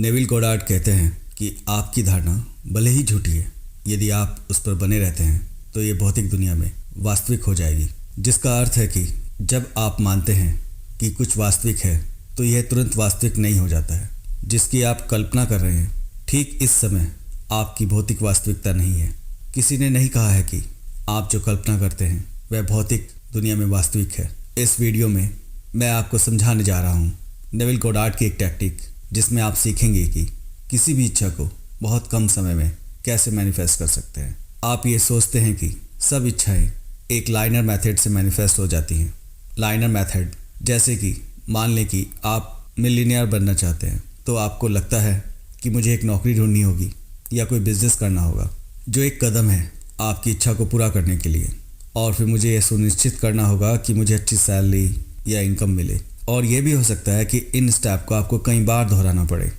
Neville Goddard कहते हैं कि आपकी धारणा भले ही झूठी है, यदि आप उस पर बने रहते हैं तो ये भौतिक दुनिया में वास्तविक हो जाएगी। जिसका अर्थ है कि जब आप मानते हैं कि कुछ वास्तविक है तो यह तुरंत वास्तविक नहीं हो जाता है। जिसकी आप कल्पना कर रहे हैं ठीक इस समय आपकी भौतिक वास्तविकता नहीं है। किसी ने नहीं कहा है कि आप जो कल्पना करते हैं वह भौतिक दुनिया में वास्तविक है। इस वीडियो में मैं आपको समझाने जा रहा हूँ नेविल गोडार्ड की एक टैक्टिक, जिसमें आप सीखेंगे कि किसी भी इच्छा को बहुत कम समय में कैसे मैनिफेस्ट कर सकते हैं। आप ये सोचते हैं कि सब इच्छाएं एक लाइनर मेथड से मैनिफेस्ट हो जाती हैं। लाइनर मेथड जैसे कि मान लें कि आप मिलियनेयर बनना चाहते हैं तो आपको लगता है कि मुझे एक नौकरी ढूंढनी होगी या कोई बिजनेस करना होगा, जो एक कदम है आपकी इच्छा को पूरा करने के लिए। और फिर मुझे यह सुनिश्चित करना होगा कि मुझे अच्छी सैलरी या इनकम मिले। और ये भी हो सकता है कि इन स्टेप को आपको कई बार दोहराना पड़े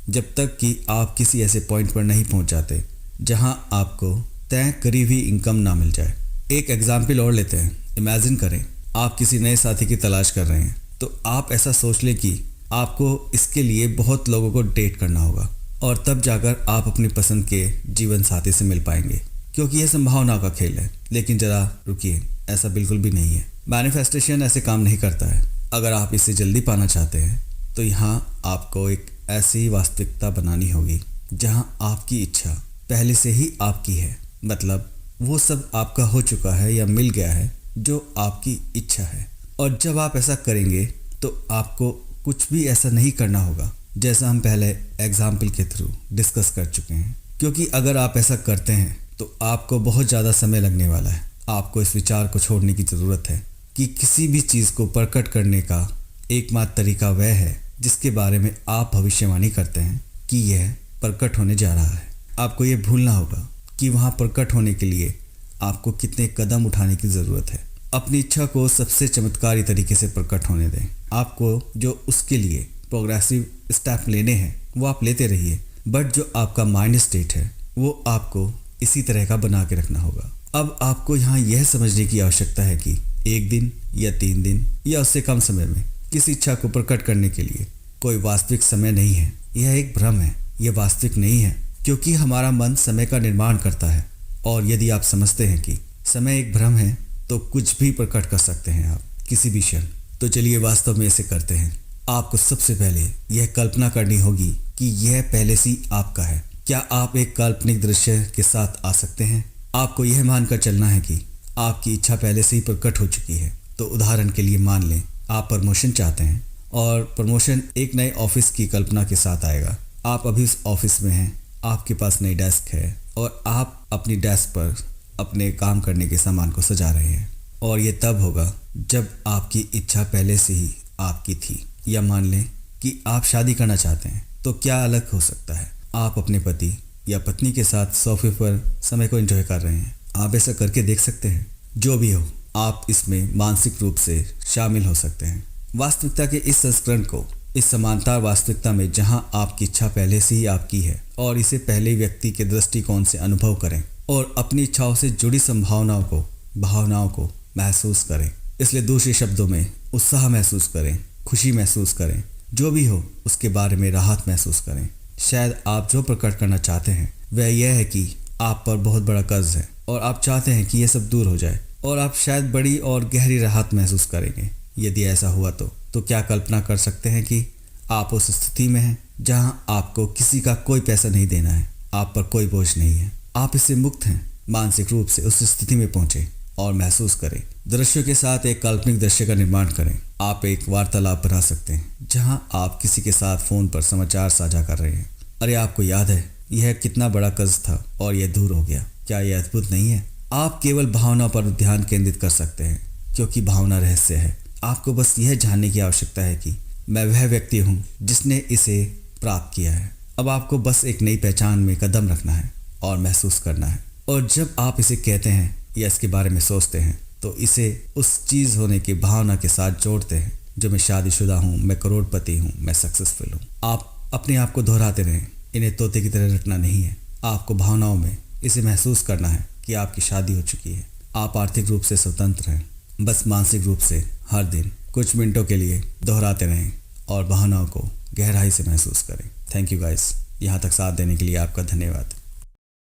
जब तक कि आप किसी ऐसे पॉइंट पर नहीं पहुंच जाते जहां आपको तय करी हुई इनकम ना मिल जाए। एक एग्जाम्पल और लेते हैं। इमेजिन करें आप किसी नए साथी की तलाश कर रहे हैं, तो आप ऐसा सोच लें कि आपको इसके लिए बहुत लोगों को डेट करना होगा और तब जाकर आप अपनी पसंद के जीवन साथी से मिल पाएंगे, क्योंकि यह संभावना का खेल है। लेकिन ज़रा रुकिए, ऐसा बिल्कुल भी नहीं है। मैनिफेस्टेशन ऐसे काम नहीं करता है। अगर आप इसे जल्दी पाना चाहते हैं तो यहाँ आपको एक ऐसी वास्तविकता बनानी होगी जहाँ आपकी इच्छा पहले से ही आपकी है। मतलब वो सब आपका हो चुका है या मिल गया है जो आपकी इच्छा है। और जब आप ऐसा करेंगे तो आपको कुछ भी ऐसा नहीं करना होगा, जैसा हम पहले एग्जाम्पल के थ्रू डिस्कस कर चुके हैं। क्योंकि अगर आप ऐसा करते हैं तो आपको बहुत ज़्यादा समय लगने वाला है। आपको इस विचार को छोड़ने की ज़रूरत है कि किसी भी चीज़ को प्रकट करने का एकमात्र तरीका वह है जिसके बारे में आप भविष्यवाणी करते हैं कि यह प्रकट होने जा रहा है। आपको ये भूलना होगा कि वहाँ प्रकट होने के लिए आपको कितने कदम उठाने की ज़रूरत है। अपनी इच्छा को सबसे चमत्कारी तरीके से प्रकट होने दें। आपको जो उसके लिए प्रोग्रेसिव स्टेप लेने हैं वो आप लेते रहिए, बट जो आपका माइंड स्टेट है वो आपको इसी तरह का बना के रखना होगा। अब आपको यहाँ यह समझने की आवश्यकता है कि 1 दिन या 3 दिन या उससे कम समय में किसी इच्छा को प्रकट करने के लिए कोई वास्तविक समय नहीं है। यह एक भ्रम है, यह वास्तविक नहीं है, क्योंकि हमारा मन समय का निर्माण करता है। और यदि आप समझते हैं कि समय एक भ्रम है तो कुछ भी प्रकट कर सकते हैं आप किसी भी क्षण। तो चलिए वास्तव में इसे करते हैं। आपको सबसे पहले यह कल्पना करनी होगी कि यह पहले से ही आपका है। क्या आप एक काल्पनिक दृश्य के साथ आ सकते हैं? आपको यह मानकर चलना है कि आपकी इच्छा पहले से ही प्रकट हो चुकी है। तो उदाहरण के लिए मान लें आप प्रमोशन चाहते हैं और प्रमोशन एक नए ऑफिस की कल्पना के साथ आएगा। आप अभी उस ऑफिस में हैं, आपके पास नई डेस्क है और आप अपनी डेस्क पर अपने काम करने के सामान को सजा रहे हैं। और ये तब होगा जब आपकी इच्छा पहले से ही आपकी थी। या मान लें कि आप शादी करना चाहते हैं, तो क्या अलग हो सकता है? आप अपने पति या पत्नी के साथ सोफे पर समय को एंजॉय कर रहे हैं। आप ऐसा करके देख सकते हैं। जो भी हो, आप इसमें मानसिक रूप से शामिल हो सकते हैं। वास्तविकता के इस संस्करण को इस समांतर वास्तविकता में जहां आपकी इच्छा पहले से ही आपकी है, और इसे पहले व्यक्ति के दृष्टिकोण से अनुभव करें और अपनी इच्छाओं से जुड़ी भावनाओं को महसूस करें। इसलिए दूसरे शब्दों में उत्साह महसूस करें, खुशी महसूस करें, जो भी हो उसके बारे में राहत महसूस करें। शायद आप जो प्रकट करना चाहते हैं वह यह है कि आप पर बहुत बड़ा कर्ज है और आप चाहते हैं कि यह सब दूर हो जाए, और आप शायद बड़ी और गहरी राहत महसूस करेंगे। यदि ऐसा हुआ तो क्या कल्पना कर सकते हैं कि आप उस स्थिति में हैं जहां आपको किसी का कोई पैसा नहीं देना है, आप पर कोई बोझ नहीं है, आप इससे मुक्त हैं। मानसिक रूप से उस स्थिति में पहुंचे और महसूस करें। दृश्यों के साथ एक काल्पनिक दृश्य का निर्माण करें। आप एक वार्तालाप बना सकते हैं जहां आप किसी के साथ फोन पर समाचार साझा कर रहे हैं। अरे आपको याद है यह कितना बड़ा कर्ज था और यह दूर हो गया। क्या यह अद्भुत नहीं है? आप केवल भावना पर ध्यान केंद्रित कर सकते हैं, क्योंकि भावना रहस्य है। आपको बस यह जानने की आवश्यकता है कि मैं वह व्यक्ति हूँ जिसने इसे प्राप्त किया है। अब आपको बस एक नई पहचान में कदम रखना है और महसूस करना है। और जब आप इसे कहते हैं या इसके बारे में सोचते हैं तो इसे उस चीज़ होने की भावना के साथ जोड़ते हैं जो मैं शादीशुदा हूँ, मैं करोड़पति हूँ, मैं सक्सेसफुल हूँ। आप अपने आप को दोहराते रहें। इन्हें तोते की तरह रटना नहीं है। आपको भावनाओं में इसे महसूस करना है कि आपकी शादी हो चुकी है, आप आर्थिक रूप से स्वतंत्र हैं। बस मानसिक रूप से हर दिन कुछ मिनटों के लिए दोहराते रहें और भावनाओं को गहराई से महसूस करें। थैंक यू गाइस, यहाँ तक साथ देने के लिए आपका धन्यवाद।